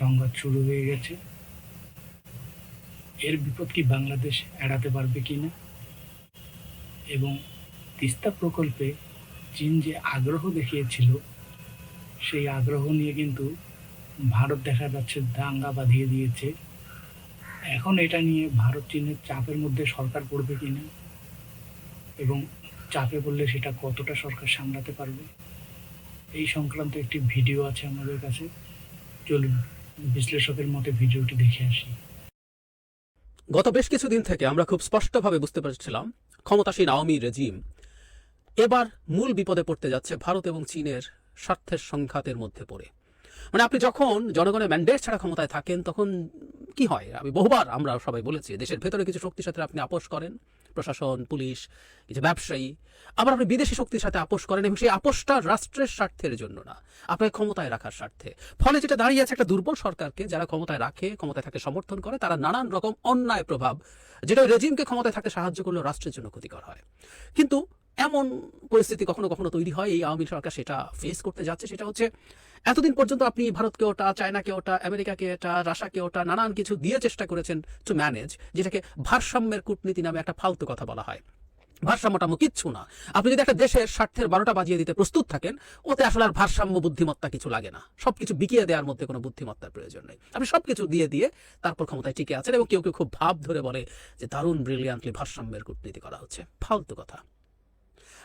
সংঘাত শুরু হয়ে গেছে। এর বিপদ কি বাংলাদেশ এড়াতে পারবে কিনা, এবং তিস্তা প্রকল্পে চীন যে আগ্রহ দেখিয়েছিল সেই আগ্রহ নিয়ে কিন্তু ভারত দেখা যাচ্ছে দাঙ্গা বাঁধিয়ে দিয়েছে। এখন এটা নিয়ে ভারত চীনের চাপের মধ্যে সরকার পড়বে কিনা, এবং চাপে পড়লে সেটা কতটা সরকার সামলাতে পারবে, এই সংক্রান্ত একটি ভিডিও আছে আমাদের কাছে। চলুন বিশ্লেষকের মতে ভিডিওটি দেখে আসি। গত বেশ কিছুদিন থেকে আমরা খুব স্পষ্টভাবে বুঝতে পারছিলাম ক্ষমতাসীন আওয়ামী রেজিম এবার মূল বিপদে পড়তে যাচ্ছে ভারত এবং চীনের স্বার্থের সংঘাতের মধ্যে পড়ে। মানে আপনি যখন জনগণের ম্যান্ডেট ছাড়া ক্ষমতায় থাকেন তখন কি হয়, আমি বহুবার আমরা সবাই বলেছি, দেশের ভেতরে কিছু শক্তির সাথে আপনি আপোষ করেন, প্রশাসন, পুলিশ, কিছু ব্যবসায়ী, আবার আপনি বিদেশি শক্তির সাথে আপোষ করেন, এবং সেই আপোষটা রাষ্ট্রের স্বার্থের জন্য না, আপনাকে ক্ষমতায় রাখার স্বার্থে। ফলে যেটা দাঁড়িয়ে আছে একটা দুর্বল সরকারকে যারা ক্ষমতায় রাখে, ক্ষমতায় থাকে সমর্থন করে, তারা নানান রকম অন্যায় প্রভাব, যেটা রেজিমকে ক্ষমতায় থাকতে সাহায্য করলেও রাষ্ট্রের জন্য ক্ষতিকর হয়। কিন্তু এমন পরিস্থিতি কখনো কখনো তৈরি হয়, এই আওয়ামী সরকার সেটা ফেস করতে যাচ্ছে। সেটা হচ্ছে এতদিন পর্যন্ত আপনি ভারতকে ওটা, চায়নাকে ওটা, আমেরিকাকে এটা, রাশিয়াকে ওটা নানান কিছু দিয়ে চেষ্টা করেছেন টু ম্যানেজ, যেটাকে ভারসাম্যের কূটনীতি নামে একটা ফালতু কথা বলা হয়। ভারসাম্যটামো কিচ্ছু না। আপনি যদি একটা দেশের স্বার্থের 12টা বাজিয়ে দিতে প্রস্তুত থাকেন, ওতে আসলে আর ভারসাম্য বুদ্ধিমত্তা কিছু লাগে না। সবকিছু বিকিয়ে দেওয়ার মধ্যে কোনো বুদ্ধিমত্তার প্রয়োজন নেই। আপনি সবকিছু দিয়ে দিয়ে তারপর ক্ষমতায় টিকে আছেন, এবং কেউ কেউ খুব ভাব ধরে বলে যে দারুণ ব্রিলিয়ান্টলি ভারসাম্যের কূটনীতি করা হচ্ছে। ফালতু কথা।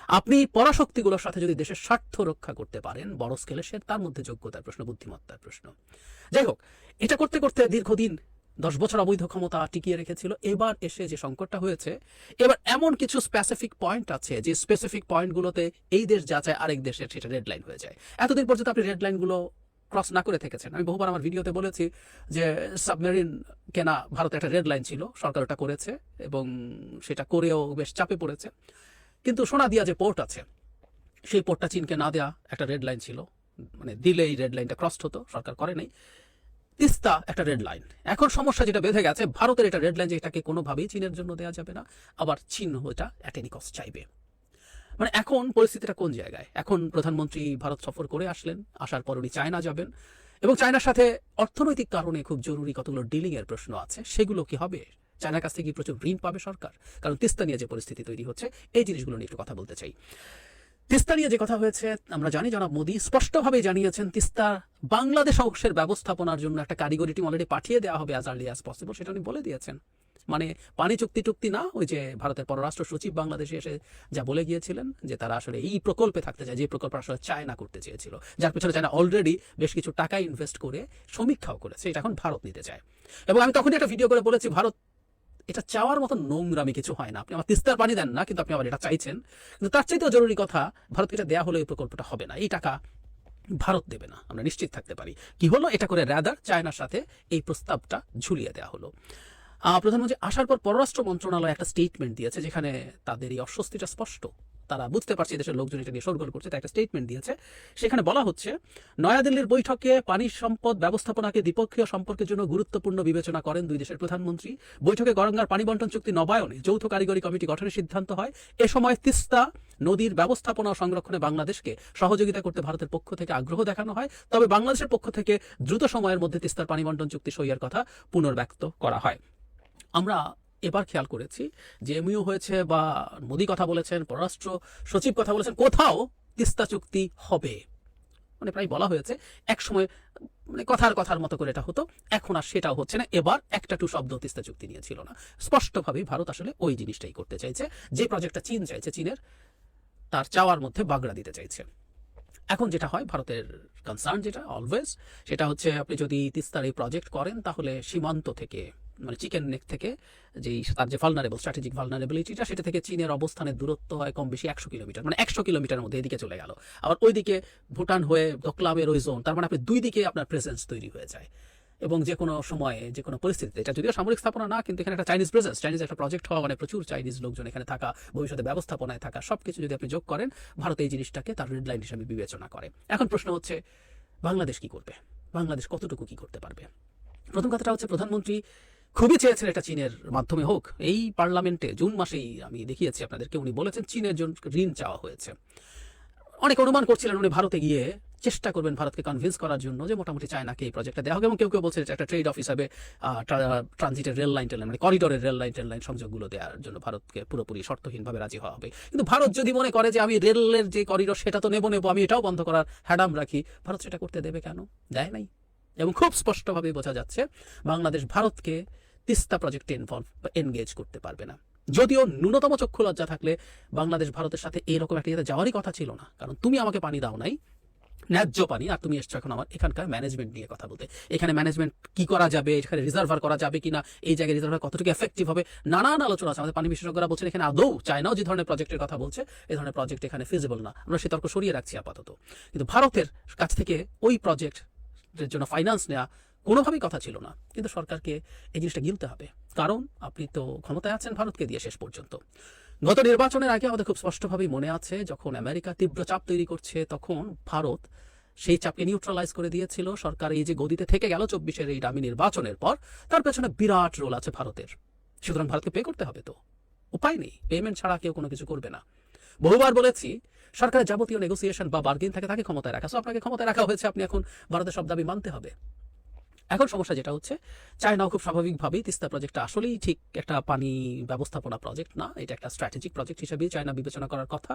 আপনি পরাশক্তিগুলোর সাথে যদি দেশের স্বার্থ রক্ষা করতে পারেন বড় স্কেলে, সে তার মধ্যে যোগ্যতার প্রশ্ন, বুদ্ধিমত্তার প্রশ্ন। যাই হোক, এটা করতে করতে দীর্ঘদিন 10 বছর অবৈধ ক্ষমতা টিকিয়ে রেখেছিল। এবার এসে যে সংকটটা হয়েছে, এবার এমন কিছু স্পেসিফিক পয়েন্ট আছে যে স্পেসিফিক পয়েন্টগুলোতে এই দেশ যা চায় আরেক দেশের সেটা রেড লাইন হয়ে যায়। এতদিন পর্যন্ত আপনি রেড লাইনগুলো ক্রস না করে থেকেছেন। আমি বহুবার আমার ভিডিওতে বলেছি যে সাবমেরিন কেনা ভারতের একটা রেড লাইন ছিল, সরকার ওটা করেছে এবং সেটা করেও বেশ চাপে পড়েছে। কিন্তু সোনাদিয়া যে পোর্ট আছে, সেই পোর্টটা চীনকে না দেয়া একটা রেড লাইন ছিল, মানে দিলে এই রেড লাইনটা ক্রস হতো, সরকার করে নাই। তিস্তা একটা রেড লাইন। এখন সমস্যা যেটা বেঁধে গেছে, ভারতের এটা রেড লাইন যে এটাকে কোনোভাবেই চীনের জন্য দেওয়া যাবে না, আবার চীন ওটা অ্যাট এনি কস্ট চাইবে। মানে এখন পরিস্থিতিটা কোন জায়গায়? এখন প্রধানমন্ত্রী ভারত সফর করে আসলেন, আসার পর উনি চায়না যাবেন, এবং চায়নার সাথে অর্থনৈতিক কারণে খুব জরুরি কতগুলো ডিলিং এর প্রশ্ন আছে। সেগুলো কি হবে? চায়নার কাছ থেকে প্রচুর ঋণ পাবে সরকার? কারণ তিস্তা নিয়ে যে পরিস্থিতি তৈরি হচ্ছে, এই জিনিসগুলো নিয়ে একটু কথা বলতে চাই। তিস্তা নিয়ে যে কথা হয়েছে, আমরা জানি জনাব মোদী স্পষ্টভাবে জানিয়েছেন তিস্তা বাংলাদেশ অংশের ব্যবস্থাপনার জন্য একটা কারিগরি টিম অলরেডি পাঠিয়ে দেওয়া হবে অ্যাজ আর্লি অ্যাজ পসিবল, সেটা উনি বলে দিয়েছেন। মানে পানি চুক্তি না, ওই যে ভারতের পররাষ্ট্র সচিব বাংলাদেশে এসে যা বলে গিয়েছিলেন যে তারা আসলে এই প্রকল্পে থাকতে চায়, যে প্রকল্প আসলে চায়না করতে চেয়েছিল, যার পেছনে চায়না অলরেডি বেশ কিছু টাকা ইনভেস্ট করে সমীক্ষাও করেছে, এটা এখন ভারত নিতে চায়। এবং আমি তখনই একটা ভিডিও করে বলেছি, ভারত এটা চাওয়ার মতো নোংরামি কিছু হয় না। আপনি আমার তিস্তার পানি দেন না, কিন্তু আপনি আবার এটা চাইছেন। কিন্তু তার চাইতেও জরুরি কথা, ভারতকে এটা দেওয়া হলে এই প্রকল্পটা হবে না, এই টাকা ভারত দেবে না, আমরা নিশ্চিত থাকতে পারি। কি হলো, এটা করে রাদার চায়নার সাথে এই প্রস্তাবটা ঝুলিয়ে দেওয়া হলো। প্রধানমন্ত্রী আসার পর পররাষ্ট্র মন্ত্রণালয় একটা স্টেটমেন্ট দিয়েছে, যেখানে তাদের এই অস্বস্তিটা স্পষ্ট, তারা বুঝতে পারছে দেশের লোকজন এটা নিয়ে শোরগোল করছে, তাই একটা স্টেটমেন্ট দিয়েছে। সেখানে বলা হচ্ছে, নয়াদিল্লির বৈঠকে পানি সম্পদ ব্যবস্থাপনাকে দ্বিপক্ষীয় সম্পর্কের জন্য গুরুত্বপূর্ণ বিবেচনা করেন দুই দেশের প্রধানমন্ত্রী। বৈঠকে গঙ্গার পানি বন্টন চুক্তি নবায়নে যৌথ কারিগরি কমিটি গঠনের সিদ্ধান্ত হয়। এ সময় তিস্তা নদীর ব্যবস্থাপনা ও সংরক্ষণে বাংলাদেশকে সহযোগিতা করতে ভারতের পক্ষ থেকে আগ্রহ দেখানো হয়। তবে বাংলাদেশের পক্ষ থেকে দ্রুত সময়ের মধ্যে তিস্তার পানি বন্টন চুক্তি সইয়ের কথা পুনর্ব্যক্ত করা হয়। আমরা এবার খেয়াল করেছি যে এমইউ হয়েছে বা মোদী কথা বলেছেন, পররাষ্ট্র সচিব কথা বলেছেন, কোথাও তিস্তা চুক্তি হবে, মানে প্রায় বলা হয়েছে এক সময়, মানে কথার মতো করে এটা হতো, এখন আর সেটাও হচ্ছে না। এবার একটা টু শব্দ তিস্তা চুক্তি নিয়ে ছিল না। স্পষ্টভাবেই ভারত আসলে ওই জিনিসটাই করতে চাইছে, যে প্রজেক্টটা চীন চাইছে, চীনের তার চাওয়ার মধ্যে বাগড়া দিতে চাইছে। এখন যেটা হয়, ভারতের কনসার্ন যেটা অলওয়েজ, সেটা হচ্ছে আপনি যদি তিস্তার এই প্রজেক্ট করেন, তাহলে সীমান্ত থেকে, মানে চিকেন নেক থেকে, যেই তার যে ভালনারেবল, স্ট্র্যাটেজিক ভালনারেবিলিটিটা, সেটা থেকে চীনের অবস্থানের দূরত্ব হয় কম বেশি 100 কিলোমিটার, মানে 100 কিলোমিটারের মধ্যে এদিকে চলে গেল। আবার ওইদিকে ভুটান হয়ে দোকলামের ওই জোন, তার মানে আপনি দুই দিকে আপনার প্রেজেন্স তৈরি হয়ে যায়। এবং যে কোনো সময়ে, যে কোনো পরিস্থিতিতে, এটা যদিও সামরিক স্থাপনা না, কিন্তু এখানে একটা চাইনিজ প্রেজেন্স, চাইনিজ একটা প্রজেক্ট হওয়া মানে প্রচুর চাইনিজ লোকজন এখানে থাকা, ভবিষ্যতে ব্যবস্থাপনায় থাকা, সবকিছু যদি আপনি যোগ করেন, ভারত এই জিনিসটাকে তার রেড লাইন হিসেবে বিবেচনা করে। এখন প্রশ্ন হচ্ছে, বাংলাদেশ কি করবে? বাংলাদেশ কতটুকু কি করতে পারবে? প্রথম কথাটা হচ্ছে, প্রধানমন্ত্রী খুবই চেয়েছেন এটা চীনের মাধ্যমে হোক। এই পার্লামেন্টে জুন মাসেই আমি দেখিয়েছি আপনাদেরকে, উনি বলেছেন চীনের জন্য ঋণ চাওয়া হয়েছে। অনেক অনুমান করছিলেন উনি ভারতে গিয়ে চেষ্টা করবেন ভারতকে কনভিন্স করার জন্য যে মোটামুটি চায়নাকে এই প্রজেক্টটা দেওয়া হবে, এবং কেউ কেউ বলছে যে একটা ট্রেড অফ হিসাবে ট্রানজিটের রেল লাইন মানে করিডোরের রেল লাইন সংযোগগুলো দেওয়ার জন্য ভারতকে পুরোপুরি শর্তহীনভাবে রাজি হওয়া হবে। কিন্তু ভারত যদি মনে করে যে আমি রেলের যে করিডোর সেটা তো নেবো, আমি এটাও বন্ধ করার হ্যাডাম রাখি, ভারত সেটা করতে দেবে কেন? দেয় নাই। এবং খুব স্পষ্টভাবে বোঝা যাচ্ছে বাংলাদেশ ভারতকে তিস্তা প্রজেক্টে এনগেজ করতে পারবে না। যদিও ন্যূনতম চক্ষু লজ্জা থাকলে বাংলাদেশ ভারতের সাথে এরকম একটা জায়গায় যাওয়ারই কথা ছিল না, কারণ তুমি আমাকে পানি দাও নাই, ন্যায্য পানি, আর তুমি এসছো এখন আমার এখানকার ম্যানেজমেন্ট নিয়ে কথা বলতে। এখানে ম্যানেজমেন্ট কি করা যাবে, এখানে রিজার্ভার করা যাবে কিনা, এই জায়গায় রিজার্ভার কতটুকু এফেক্টিভ হবে, নানান আলোচনা আছে। আমাদের পানি বিশেষজ্ঞরা বলছেন এখানে আদৌ চায়নাও যে ধরনের প্রজেক্টের কথা বলছে এই ধরনের প্রজেক্ট এখানে ফিজিবল না। আমরা সে তর্ক সরিয়ে রাখছি আপাতত। কিন্তু ভারতের কাছ থেকে ওই প্রজেক্টের জন্য ফাইন্যান্স নেওয়া কোনোভাবেই কথা ছিল না। কিন্তু সরকারকে এই জিনিসটা গিলতে হবে, কারণ আপনি তো ক্ষমতায় আছেন ভারতকে দিয়ে শেষ পর্যন্ত। গত নির্বাচনের আগে আমাদের খুব স্পষ্টভাবেই মনে আছে, যখন আমেরিকা তীব্র চাপ তৈরি করছে তখন ভারত সেই চাপকে নিউট্রালাইজ করে দিয়েছিল। সরকার এই যে গদিতে থেকে গেল 24-এর এই দামি নির্বাচনের পর, তার পেছনে বিরাট রোল আছে ভারতের। সুতরাং ভারতকে পে করতে হবে, তো উপায় নেই, পেমেন্ট ছাড়া কেউ কোনো কিছু করবে না। বহুবার বলেছি সরকারের যাবতীয় নেগোসিয়েশন বা বার্গেন থাকে তাকে ক্ষমতায় রাখা। সো আপনাকে ক্ষমতায় রাখা হয়েছে, আপনি এখন ভারতের সব দাবি মানতে হবে। এখন সমস্যা যেটা হচ্ছে, চায়নাও খুব স্বাভাবিকভাবেই তিস্তা প্রজেক্টটা আসলেই ঠিক একটা পানি ব্যবস্থাপনা প্রজেক্ট না, এটা একটা স্ট্র্যাটেজিক প্রজেক্ট হিসেবেই চায়না বিবেচনা করার কথা।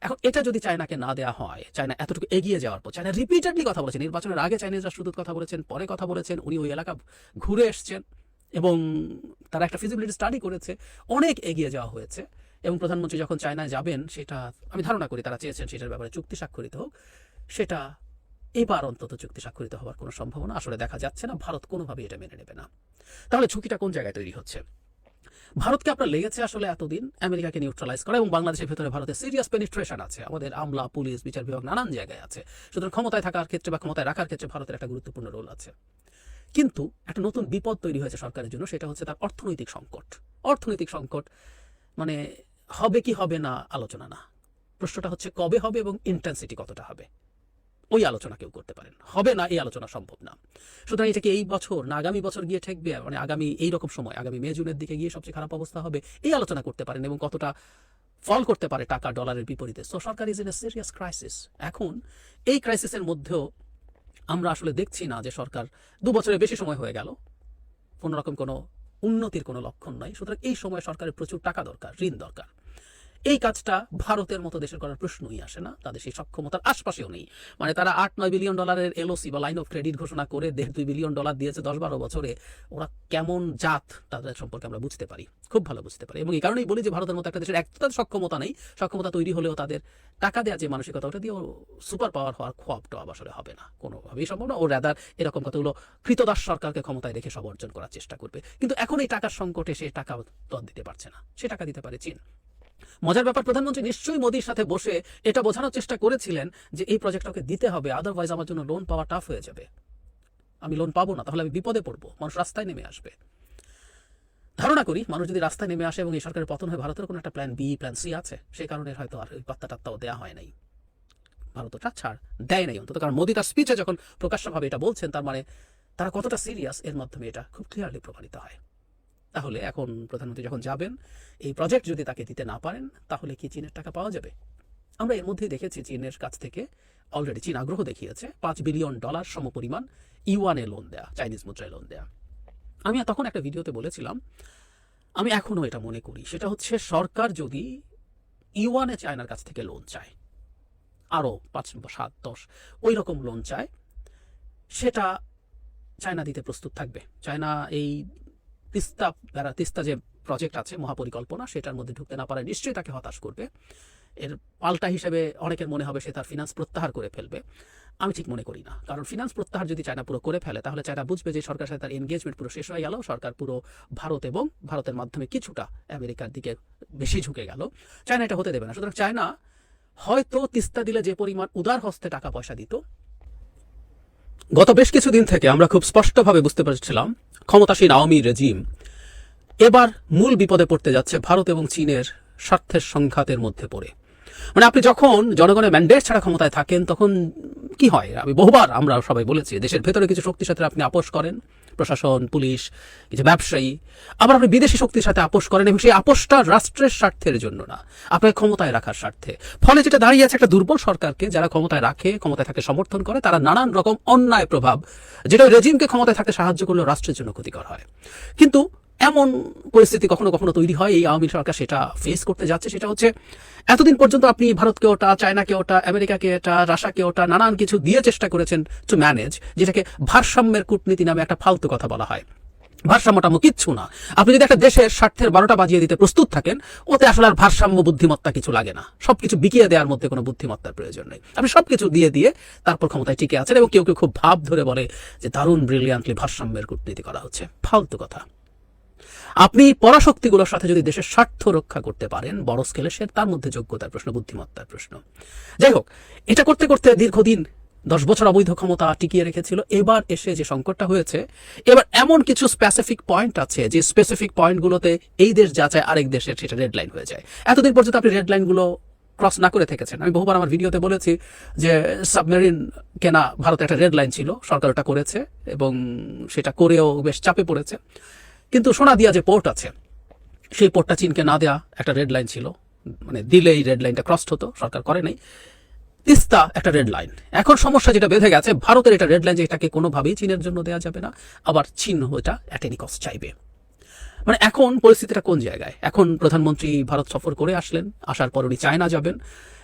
এখন এটা যদি চায়নাকে না দেওয়া হয়, চায়না এতটুকু এগিয়ে যাওয়ার পর, চায়না রিপিটেডলি কথা বলেছেন, নির্বাচনের আগে চাইনিজ রাষ্ট্রদূত কথা বলেছেন, পরে কথা বলেছেন, উনি ওই এলাকা ঘুরে এসছেন এবং তারা একটা ফিজিবিলিটি স্টাডি করেছে, অনেক এগিয়ে যাওয়া হয়েছে। এবং প্রধানমন্ত্রী যখন চায়নায় যাবেন, সেটা আমি ধারণা করি তারা চেয়েছেন সেটার ব্যাপারে চুক্তি স্বাক্ষরিত হোক। সেটা এবার অন্তত চুক্তি স্বাক্ষরিত হওয়ার কোনো সম্ভাবনা আসলে দেখা যাচ্ছে না। ভারত কোনোভাবেই এটা মেনে নেবে না। তাহলে ঝুঁকিটা কোন জায়গায় তৈরি হচ্ছে? ভারতকে আপনার লেগেছে আসলে এতদিন আমেরিকাকে নিউট্রালাইজ করা, এবং বাংলাদেশের ভেতরে ভারতের সিরিয়াস পেনিট্রেশন আছে, আমাদের আমলা, পুলিশ, বিচার বিভাগ নানান জায়গায় আছে। সুতরাং ক্ষমতায় থাকার ক্ষেত্রে বা ক্ষমতায় রাখার ক্ষেত্রে ভারতের একটা গুরুত্বপূর্ণ রোল আছে। কিন্তু একটা নতুন বিপদ তৈরি হয়েছে সরকারের জন্য, সেটা হচ্ছে তার অর্থনৈতিক সংকট। অর্থনৈতিক সংকট মানে হবে কি হবে না আলোচনা না, প্রশ্নটা হচ্ছে কবে হবে এবং ইন্টেন্সিটি কতটা হবে, ওই আলোচনা কেউ করতে পারেন, হবে না এই আলোচনা সম্ভব না। সুতরাং এটা কি এই বছর না আগামী বছর গিয়ে ঠেকবে, মানে আগামী এইরকম সময়, আগামী মে জুনের দিকে গিয়ে সবচেয়ে খারাপ অবস্থা হবে, এই আলোচনা করতে পারেন, এবং কতটা ফল করতে পারে টাকা ডলারের বিপরীতে। So Sarkar is in a serious crisis. এখন এই ক্রাইসিসের মধ্যেও আমরা আসলে দেখছি না যে সরকার 2 বছরের বেশি সময় হয়ে গেল, কোনোরকম কোনো উন্নতির কোনো লক্ষণ নাই। সুতরাং এই সময় সরকারের প্রচুর টাকা দরকার, ঋণ দরকার। এই কাজটা ভারতের মতো দেশের করার প্রশ্নই আসে না, তাদের সেই সক্ষমতার আশপাশেও নেই। মানে তারা $8-9 বিলিয়ন এলওসি বা লাইন অফ ক্রেডিট ঘোষণা করে $1.5-2 বিলিয়ন দিয়েছে 10-12 বছরে। ওরা কেমন জাত তাদের সম্পর্কে আমরা বুঝতে পারি, খুব ভালো বুঝতে পারি। এবং এই কারণেই বলি যে ভারতের মতো একটা দেশের একটা সক্ষমতা নেই, সক্ষমতা তৈরি হলেও তাদের টাকা দেওয়া যে মানসিকতা, ওটা দিয়ে সুপার পাওয়ার হওয়ার খোয়াবটা আসলে হবে না, কোনোভাবেই সম্ভব না। ও রাদার এরকম কতগুলো কৃতদাস সরকারকে ক্ষমতায় রেখে সব অর্জন করার চেষ্টা করবে। কিন্তু এখন এই টাকার সংকটে সে টাকা তো দিতে পারছে না, সে টাকা দিতে পারে চীন। মজার ব্যাপার, প্রধানমন্ত্রী নিশ্চয়ই মোদির সাথে বসে এটা বোঝানোর চেষ্টা করেছিলেন যে এই প্রজেক্টটাকে দিতে হবে, আদারওয়াইজ আমার জন্য লোন পাওয়া টাফ হয়ে যাবে, আমি লোন পাবো না, তাহলে আমি বিপদে পড়বো, মানুষ রাস্তায় নেমে আসবে। ধারণা করি মানুষ যদি রাস্তায় নেমে আসে এবং এই সরকারের পতন হয়, ভারতের কোনো একটা প্ল্যান বি, প্ল্যান সি আছে, সেই কারণে হয়তো আর ওই পাত্তা টাত্তাও দেওয়া হয় নাই, ভারত ওটা ছাড় দেয় নাই অন্তত। কারণ মোদি তার স্পিচে যখন প্রকাশ্যভাবে এটা বলছেন, তার মানে তারা কতটা সিরিয়াস এর মাধ্যমে এটা খুব ক্লিয়ারলি প্রমাণিত হয়। তাহলে এখন প্রধানমন্ত্রী যখন যাবেন, এই প্রজেক্ট যদি তাকে দিতে না পারেন, তাহলে কি চীনের টাকা পাওয়া যাবে? আমরা এর মধ্যেই দেখেছি চীনের কাছ থেকে অলরেডি চীন আগ্রহ দেখিয়েছে $5 বিলিয়ন সমপরিমাণ ইউয়ানে লোন দেয়া, চাইনিজ মুদ্রায় লোন দেয়া। আমি তখন একটা ভিডিওতে বলেছিলাম, আমি এখনো এটা মনে করি, সেটা হচ্ছে সরকার যদি ইউয়ানে চায়নার কাছ থেকে লোন চায়, আরো 5, 7, 10 ওই রকম লোন চায়, সেটা চায়না দিতে প্রস্তুত থাকবে। চায়না এই তিস্তা যে প্রজেক্ট আছে, মহাপরিকল্পনা, সেটার মধ্যে ঢুকতে না পারে নিশ্চয়ই তাকে হতাশ করবে। এর পাল্টা হিসেবে অনেকের মনে হবে সে তার ফিনান্স প্রত্যাহার করে ফেলবে। আমি ঠিক মনে করি না, কারণ ফিনান্স প্রত্যাহার যদি চায়না পুরো করে ফেলে, তাহলে চায়না বুঝবে যে সরকারের সাথে তার এনগেজমেন্ট পুরো শেষ হয়ে গেল, সরকার পুরো ভারত এবং ভারতের মাধ্যমে কিছুটা আমেরিকার দিকে বেশি ঝুঁকে গেল। চায়না এটা হতে দেবে না। সুতরাং চায়না হয়তো তিস্তা দিলে যে পরিমাণ উদার হস্তে টাকা পয়সা দিত, গত বেশ কিছুদিন থেকে আমরা খুব স্পষ্টভাবে বুঝতে পারছিলাম ক্ষমতাসীন আওয়ামী রেজিম এবার মূল বিপদে পড়তে যাচ্ছে ভারত এবং চীনের স্বার্থের সংঘাতের মধ্যে পড়ে। মানে আপনি যখন জনগণের ম্যান্ডেট ছাড়া ক্ষমতায় থাকেন, তখন কি হয়? আমি বহুবার আমরা সবাই বলেছি, দেশের ভেতরে কিছু শক্তির সাথে আপনি আপোষ করেন, প্রশাসন, পুলিশ, কিছু ব্যবসায়ী, আবার আপনি বিদেশি শক্তির সাথে আপোষ করেন এবং সেই আপোষটা রাষ্ট্রের স্বার্থের জন্য না, আপনাকে ক্ষমতায় রাখার স্বার্থে। ফলে যেটা দাঁড়িয়ে আছে একটা দুর্বল সরকারকে যারা ক্ষমতায় রাখে, ক্ষমতায় থাকে সমর্থন করে, তারা নানান রকম অন্যায় প্রভাব যেটা রেজিমকে ক্ষমতায় থাকতে সাহায্য করলেও রাষ্ট্রের জন্য ক্ষতিকর হয়। কিন্তু এমন পরিস্থিতি কখনো কখনো তৈরি হয়, এই আওয়ামী সরকার সেটা ফেস করতে যাচ্ছে। সেটা হচ্ছে এতদিন পর্যন্ত আপনি ভারতকে ওটা, চায়নাকে ওটা, আমেরিকাকে এটা, রাশিয়াকে ওটা নানান কিছু দিয়ে চেষ্টা করেছেন টু ম্যানেজ, যেটাকে ভারসাম্যের কূটনীতি নামে একটা ফালতু কথা বলা হয়। ভারসাম্যটা কিচ্ছু না। আপনি যদি একটা দেশের স্বার্থের 12টা বাজিয়ে দিতে প্রস্তুত থাকেন, ওতে আসলে আর ভারসাম্য বুদ্ধিমত্তা কিছু লাগে না। সবকিছু বিকিয়ে দেওয়ার মধ্যে কোনো বুদ্ধিমত্তার প্রয়োজন নেই। আপনি সবকিছু দিয়ে দিয়ে তারপর ক্ষমতায় টিকে আছেন এবং কেউ কেউ খুব ভাব ধরে বলে যে দারুণ ব্রিলিয়ান্টলি ভারসাম্যের কূটনীতি করা হচ্ছে। ফালতু কথা। আপনি পরাশক্তিগুলোর সাথে যদি দেশের স্বার্থ রক্ষা করতে পারেন বড় স্কেলে, সে তার মধ্যে যোগ্যতার প্রশ্ন, বুদ্ধিমত্তার প্রশ্ন। যাই হোক, এটা করতে করতে দীর্ঘদিন 10 বছর অবৈধ ক্ষমতা টিকিয়ে রেখেছিল। এবার এসে যে সংকটটা হয়েছে, এবার এমন কিছু স্পেসিফিক পয়েন্ট আছে যে স্পেসিফিক পয়েন্টগুলোতে এই দেশ যা চায় আরেক দেশের সেটা রেড লাইন হয়ে যায়। এতদিন পর্যন্ত আপনি রেড লাইনগুলো ক্রস না করে থেকেছেন। আমি বহুবার আমার ভিডিওতে বলেছি যে সাবমেরিন কেনা ভারতের একটা রেড লাইন ছিল, সরকার ওটা করেছে এবং সেটা করেও বেশ চাপে পড়েছে। কিন্তু সোনাদিয়া যে পোর্ট আছে, সেই পোর্টটা চীনকে না দেয়া একটা রেড লাইন ছিল, মানে দিলে এই রেড লাইনটা ক্রস হতো, সরকার করে নাই। তিস্তা একটা রেড লাইন। এখন সমস্যা যেটা বেঁধে গেছে, ভারতের এটা রেড লাইন যে এটাকে কোনোভাবেই চীনের জন্য দেওয়া যাবে না, আবার চীন এটা অ্যাট এনি কস্ট চাইবে। মানে এখন পরিস্থিতিটা কোন জায়গায়? এখন প্রধানমন্ত্রী ভারত সফর করে আসলেন, আসার পর উনি চায়না যাবেন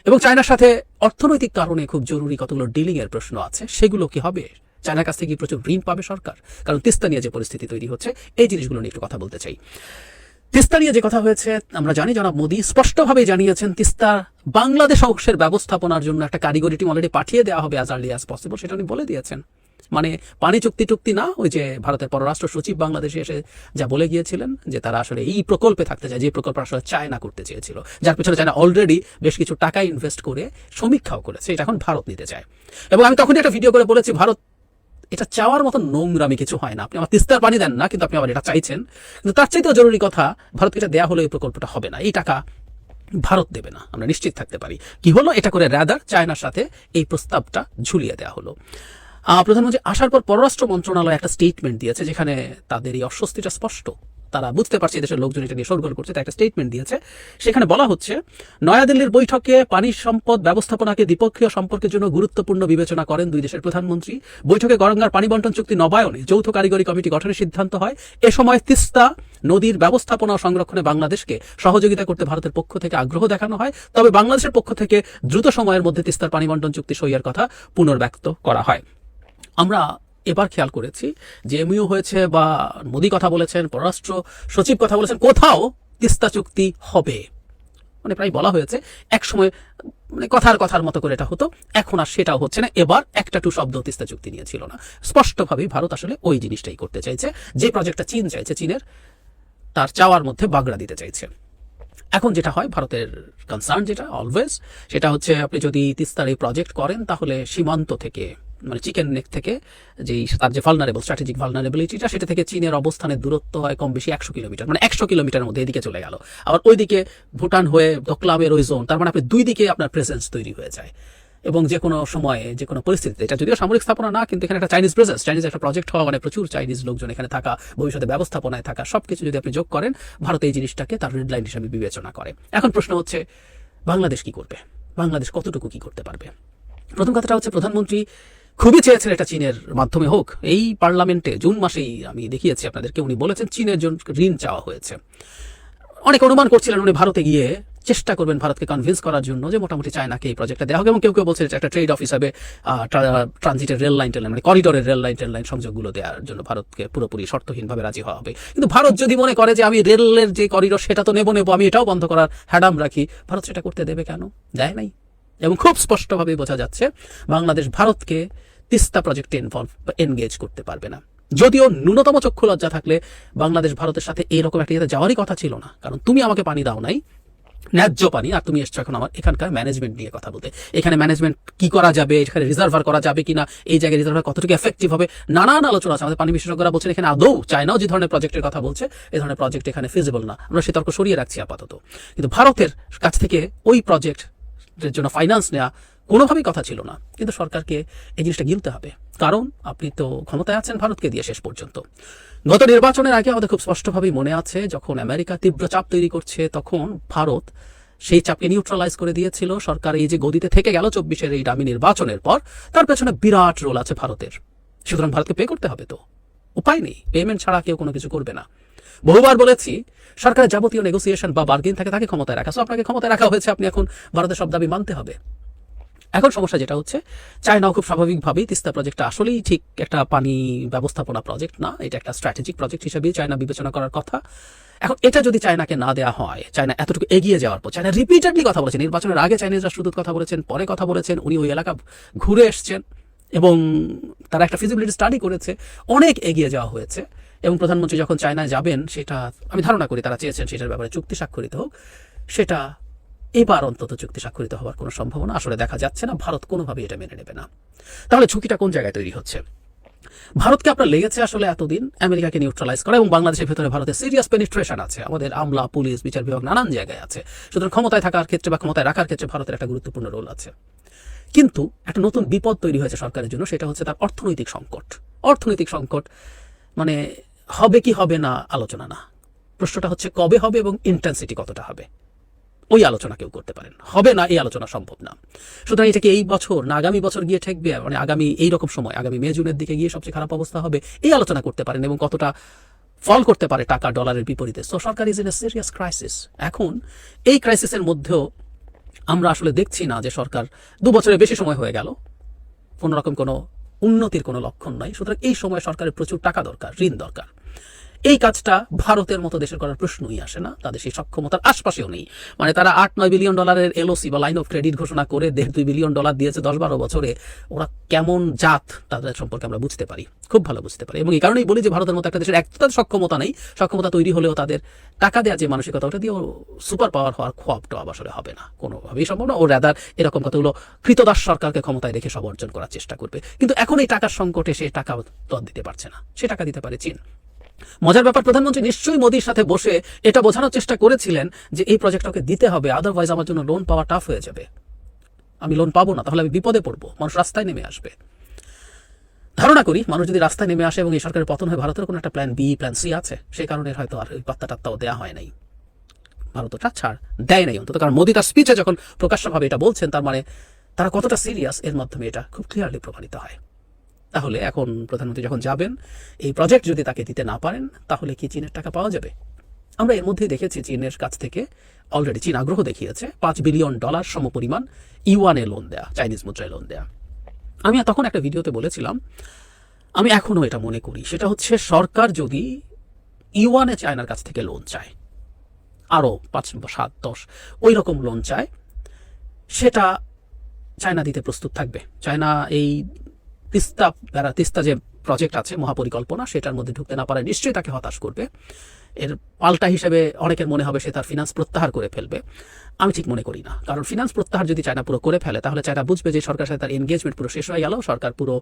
এবং চায়নার সাথে অর্থনৈতিক কারণে খুব জরুরি কতগুলো ডিলিং এর প্রশ্ন আছে, সেগুলো কি হবে? চায়নার কাছ থেকে কি প্রচুর ঋণ পাবে সরকার? কারণ তিস্তা নিয়ে যে পরিস্থিতি তৈরি হচ্ছে, এই জিনিসগুলো নিয়ে একটু কথা বলতে চাই। তিস্তা নিয়ে যে কথা হয়েছে, আমরা জানি জনাব মোদী স্পষ্টভাবে জানিয়েছেন তিস্তা বাংলাদেশ অংশের ব্যবস্থাপনার জন্য একটা কারিগরি টিম অলরেডি পাঠিয়ে দেওয়া হবে অ্যাজ আর্লি অ্যাজ পসিবল, সেটা উনি বলে দিয়েছেন। মানে পানি চুক্তি না, ওই যে ভারতের পররাষ্ট্র সচিব বাংলাদেশে এসে যা বলে গিয়েছিলেন যে তারা আসলে এই প্রকল্পে থাকতে চায়, যে প্রকল্প আসলে চায়না করতে চেয়েছিল, যার পেছনে চায়না অলরেডি বেশ কিছু টাকা ইনভেস্ট করে সমীক্ষাও করেছে, এটা এখন ভারত নিতে চায়। এবং আমি তখনই একটা ভিডিও করে বলেছি, ভারত এটা চাওয়ার মতো নোংরামি কিছু হয় না। আপনি আমার তিস্তার পানি দেন না, কিন্তু আপনি আবার এটা চাইছেন। কিন্তু তার চাইতেও জরুরি কথা, ভারতকে এটা দেওয়া হলে এই প্রকল্পটা হবে না, এই টাকা ভারত দেবে না, আমরা নিশ্চিত থাকতে পারি। কি হলো, এটা করে রাদার চায়নার সাথে এই প্রস্তাবটা ঝুলিয়ে দেওয়া হলো। প্রধানমন্ত্রী আসার পর পররাষ্ট্র মন্ত্রণালয় একটা স্টেটমেন্ট দিয়েছে, যেখানে তাদের এই অস্বস্তিটা স্পষ্ট, তারা বুঝতে পারছে দেশের লোকজন এটা নিয়ে শোরগোল করছে, তাই একটা স্টেটমেন্ট দিয়েছে। সেখানে বলা হচ্ছে, নয়াদিল্লির বৈঠকে পানি সম্পদ ব্যবস্থাপনাকে দ্বিপক্ষীয় সম্পর্কের জন্য গুরুত্বপূর্ণ বিবেচনা করেন দুই দেশের প্রধানমন্ত্রী। বৈঠকে গঙ্গার পানি বন্টন চুক্তি নবায়নে যৌথ কারিগরি কমিটি গঠনের সিদ্ধান্ত হয়। এ সময় তিস্তা নদীর ব্যবস্থাপনা ও সংরক্ষণে বাংলাদেশকে সহযোগিতা করতে ভারতের পক্ষ থেকে আগ্রহ দেখানো হয়। তবে বাংলাদেশের পক্ষ থেকে দ্রুত সময়ের মধ্যে তিস্তার পানি বন্টন চুক্তি সইয়ের কথা পুনর্ব্যক্ত করা হয়। আমরা এবার খেয়াল করেছি যে এমইউ হয়েছে বা মোদী কথা বলেছেন, পররাষ্ট্র সচিব কথা বলেছেন, কোথাও তিস্তা চুক্তি হবে মানে প্রায় বলা হয়েছে। এক সময় মানে কথার মতো করে এটা হতো, এখন আর সেটাও হচ্ছে না। এবার একটা টু শব্দ তিস্তা চুক্তি নিয়ে ছিল না। স্পষ্টভাবেই ভারত আসলে ওই জিনিসটাই করতে চাইছে, যে প্রজেক্টটা চীন চাইছে, চীনের তার চাওয়ার মধ্যে বাগড়া দিতে চাইছে। এখন যেটা হয়, ভারতের কনসার্ন যেটা অলওয়েজ, সেটা হচ্ছে আপনি যদি তিস্তার এই প্রজেক্ট করেন, তাহলে সীমান্ত থেকে মানে চিকেন নেক থেকে যেই তার যে ভালনারেবল স্ট্র্যাটেজিক ভালনারেবিলিটিটা, সেটা থেকে চীনের অবস্থানের দূরত্ব হয় কম বেশি 100 কিলোমিটার, মানে 100 কিলোমিটারের মধ্যে এদিকে চলে গেল। আবার ওইদিকে ভুটান হয়ে দোকলামের ওই জোন, তার মানে আপনি দুই দিকে আপনার প্রেজেন্স তৈরি হয়ে যায়। এবং যে কোনো সময়ে যে কোনো পরিস্থিতিতে, এটা যদিও সামরিক স্থাপনা না, কিন্তু এখানে একটা চাইনিজ প্রেজেন্স, চাইনিজ একটা প্রজেক্ট হওয়া মানে প্রচুর চাইনিজ লোকজন এখানে থাকা, ভবিষ্যতে ব্যবস্থাপনায় থাকা, সবকিছু যদি আপনি যোগ করেন, ভারত এই জিনিসটাকে তার রেড লাইন হিসেবে বিবেচনা করে। এখন প্রশ্ন হচ্ছে, বাংলাদেশ কি করবে? বাংলাদেশ কতটুকু কি করতে পারবে? প্রথম কথাটা হচ্ছে, প্রধানমন্ত্রী খুবই চেয়েছেন এটা চীনের মাধ্যমে হোক। এই পার্লামেন্টে জুন মাসেই আমি দেখিয়েছি আপনাদেরকে, উনি বলেছেন চীনের জন্য ঋণ চাওয়া হয়েছে। অনেক অনুমান করছিলেন উনি ভারতে গিয়ে চেষ্টা করবেন ভারতকে কনভিন্স করার জন্য যে মোটামুটি চায়নাকে এই প্রজেক্টটা দেওয়া হবে। এবং কেউ কেউ বলছে এটা একটা ট্রেড অফ হিসাবে ট্রানজিটের রেল লাইন মানে করিডোরের রেল লাইন সংযোগগুলো দেওয়ার জন্য ভারতকে পুরোপুরি শর্তহীনভাবে রাজি হওয়া হবে। কিন্তু ভারত যদি মনে করে যে আমি রেলের যে করিডোর সেটা তো নেবো, আমি এটাও বন্ধ করার হ্যাডাম রাখি, ভারত সেটা করতে দেবে কেন? দেয় নাই। এবং খুব স্পষ্টভাবে বোঝা যাচ্ছে বাংলাদেশ ভারতকে তিস্তা প্রজেক্টে এনগেজ করতে পারবে না। যদিও ন্যূনতম চক্ষু লজ্জা থাকলে বাংলাদেশ ভারতের সাথে এইরকম একটা ইয়েতে যাওয়ারই কথা ছিল না, কারণ তুমি আমাকে পানি দাও নাই, ন্যায্য পানি, আর তুমি এসছো এখন আমার এখানকার ম্যানেজমেন্ট নিয়ে কথা বলতে। এখানে ম্যানেজমেন্ট কি করা যাবে, এখানে রিজার্ভার করা যাবে কিনা, এই জায়গায় রিজার্ভার কতটুকু এফেক্টিভ হবে, নানান আলোচনা আছে। আমাদের পানি বিশেষজ্ঞরা বলছেন এখানে আদৌ চায়নাও যে ধরনের প্রজেক্টের কথা বলছে, এই ধরনের প্রজেক্ট এখানে ফিজিবল না। আমরা সে তর্ক সরিয়ে রাখছি আপাতত। কিন্তু ভারতের কাছ থেকে ওই প্রজেক্টের জন্য ফাইন্যান্স নেওয়া কোনোভাবেই কথা ছিল না, কিন্তু সরকারকে এই জিনিসটা গিলতে হবে, কারণ আপনি তো ক্ষমতায় আছেন ভারতকে দিয়ে শেষ পর্যন্ত। গত নির্বাচনের আগে আমাদের খুব স্পষ্টভাবেই মনে আছে, যখন আমেরিকা তীব্র চাপ তৈরি করছে, তখন ভারত সেই চাপকে নিউট্রালাইজ করে দিয়েছিল। সরকার এই যে গদিতে থেকে গেল 24-এর এই দামি নির্বাচনের পর, তার পেছনে বিরাট রোল আছে ভারতের। সুতরাং ভারতকে পে করতে হবে, তো উপায় নেই, পেমেন্ট ছাড়া কেউ কোনো কিছু করবে না। বহুবার বলেছি, সরকারের যাবতীয় নেগোসিয়েশন বা বার্গেন থাকে তাকে ক্ষমতায় রাখা। সো আপনাকে ক্ষমতায় রাখা হয়েছে, আপনি এখন ভারতের সব দাবি মানতে হবে। এখন সমস্যা যেটা হচ্ছে, চায়নাও খুব স্বাভাবিকভাবেই তিস্তা প্রজেক্টটা আসলেই ঠিক একটা পানি ব্যবস্থাপনা প্রজেক্ট না, এটা একটা স্ট্র্যাটেজিক প্রজেক্ট হিসেবেই চায়না বিবেচনা করার কথা। এখন এটা যদি চায়নাকে না দেওয়া হয়, চায়না এতটুকু এগিয়ে যাওয়ার পর, চায়না রিপিটেডলি কথা বলেছেন, নির্বাচনের আগে চাইনিজ রাষ্ট্রদূত কথা বলেছেন, পরে কথা বলেছেন, উনি ওই এলাকা ঘুরে এসছেন এবং তারা একটা ফিজিবিলিটি স্টাডি করেছে, অনেক এগিয়ে যাওয়া হয়েছে। এবং প্রধানমন্ত্রী যখন চায়নায় যাবেন, সেটা আমি ধারণা করি তারা চেয়েছেন সেটার ব্যাপারে চুক্তি স্বাক্ষরিত হোক। সেটা এবার অন্তত চুক্তি স্বাক্ষরিত হওয়ার কোনো সম্ভাবনা আসলে দেখা যাচ্ছে না। ভারত কোনোভাবেই এটা মেনে নেবে না। তাহলে ঝুঁকিটা কোন জায়গায় তৈরি হচ্ছে? ভারতকে আপনার লেগেছে আসলে এতদিন আমেরিকাকে নিউট্রালাইজ করা, এবং বাংলাদেশের ভেতরে ভারতের সিরিয়াস পেনিট্রেশন আছে, আমাদের আমলা, পুলিশ, বিচার বিভাগ নানান জায়গায় আছে। সুতরাং ক্ষমতায় থাকার ক্ষেত্রে বা ক্ষমতায় রাখার ক্ষেত্রে ভারতের একটা গুরুত্বপূর্ণ রোল আছে। কিন্তু একটা নতুন বিপদ তৈরি হয়েছে সরকারের জন্য, সেটা হচ্ছে তার অর্থনৈতিক সংকট। অর্থনৈতিক সংকট মানে হবে কি হবে না আলোচনা না, প্রশ্নটা হচ্ছে কবে হবে এবং ইন্টেন্সিটি কতটা হবে, ওই আলোচনা কেউ করতে পারেন, হবে না এই আলোচনা সম্ভব না। সুতরাং এটা কি এই বছর না আগামী বছর গিয়ে ঠেকবে, মানে আগামী এইরকম সময়, আগামী মে জুনের দিকে গিয়ে সবচেয়ে খারাপ অবস্থা হবে, এই আলোচনা করতে পারেন, এবং কতটা ফল করতে পারে টাকা ডলারের বিপরীতে। So Sarkar is in a serious crisis. এখন এই ক্রাইসিসের মধ্যেও আমরা আসলে দেখছি না যে সরকার 2 বছরের বেশি সময় হয়ে গেল, কোনোরকম কোনো উন্নতির কোনো লক্ষণ নাই। সুতরাং এই সময় সরকারের প্রচুর টাকা দরকার, ঋণ দরকার। এই কাজটা ভারতের মতো দেশের করার প্রশ্নই আসে না, তাদের সেই সক্ষমতার আশপাশেও নেই। মানে তারা $8-9 বিলিয়ন এলওসি বা লাইন অফ ক্রেডিট ঘোষণা করে $1.5-2 বিলিয়ন দিয়েছে 10-12 বছরে। ওরা কেমন জাত তাদের সম্পর্কে আমরা বুঝতে পারি, খুব ভালো বুঝতে পারি। এবং এই কারণেই বলি যে ভারতের মতো একটা দেশের এক তাদের সক্ষমতা নেই, সক্ষমতা তৈরি হলেও তাদের টাকা দেওয়ার যে মানসিকতা, ওটা দিয়ে সুপার পাওয়ার হওয়ার খোয়াবটা আসলে হবে না, কোনোভাবেই সম্ভব না। ও রাদার এরকম কতগুলো কৃতদাস সরকারকে ক্ষমতায় রেখে সব অর্জন করার চেষ্টা করবে। কিন্তু এখন এই টাকার সংকটে সে টাকা তো দিতে পারছে না, সে টাকা দিতে পারে চীন। মজার ব্যাপার, প্রধানমন্ত্রী নিশ্চয়ই মোদির সাথে বসে এটা বোঝানোর চেষ্টা করেছিলেন যে এই প্রজেক্টটাকে দিতে হবে, আদারওয়াইজ আমার জন্য লোন পাওয়া টাফ হয়ে যাবে, আমি লোন পাবো না, তাহলে আমি বিপদে পড়বো, মানুষ রাস্তায় নেমে আসবে। ধারণা করি মানুষ যদি রাস্তায় নেমে আসে এবং এই সরকারের পতন হয়, ভারতের কোনো একটা প্ল্যান বি, প্ল্যান সি আছে, সেই কারণে হয়তো আর ওই পাত্তা টাত্তাও দেওয়া হয় নাই, ভারত ওটা ছাড় দেয় নাই অন্তত। কারণ মোদি তার স্পিচে যখন প্রকাশ্যভাবে এটা বলছেন, তার মানে তারা কতটা সিরিয়াস এর মাধ্যমে এটা খুব ক্লিয়ারলি প্রমাণিত হয়। তাহলে এখন প্রধানমন্ত্রী যখন যাবেন, এই প্রজেক্ট যদি তাকে দিতে না পারেন, তাহলে কি চীনের টাকা পাওয়া যাবে? আমরা এর মধ্যেই দেখেছি চীনের কাছ থেকে অলরেডি চীন আগ্রহ দেখিয়েছে $5 বিলিয়ন সমপরিমাণ ইউয়ানে লোন দেয়া, চাইনিজ মুদ্রায় লোন দেয়া। আমি তখন একটা ভিডিওতে বলেছিলাম, আমি এখনো এটা মনে করি, সেটা হচ্ছে সরকার যদি ইউয়ানে চায়নার কাছ থেকে লোন চায়, আরও 5, 7, 10 ওই রকম লোন চায়, সেটা চায়না দিতে প্রস্তুত থাকবে। চায়না এই তিস্তা যে প্রজেক্ট আছে, মহাপরিকল্পনা, সেটার মধ্যে ঢুকতে না পারে নিশ্চয়ই তাকে হতাশ করবে। এর পাল্টা হিসেবে অনেকের মনে হবে সে তার ফিনান্স প্রত্যাহার করে ফেলবে। আমি ঠিক মনে করি না, কারণ ফিনান্স প্রত্যাহার যদি চায়না পুরো করে ফেলে, তাহলে চায়না বুঝবে যে সরকারের সাথে তার এনগেজমেন্ট পুরো শেষ হয়ে গেল, সরকার পুরো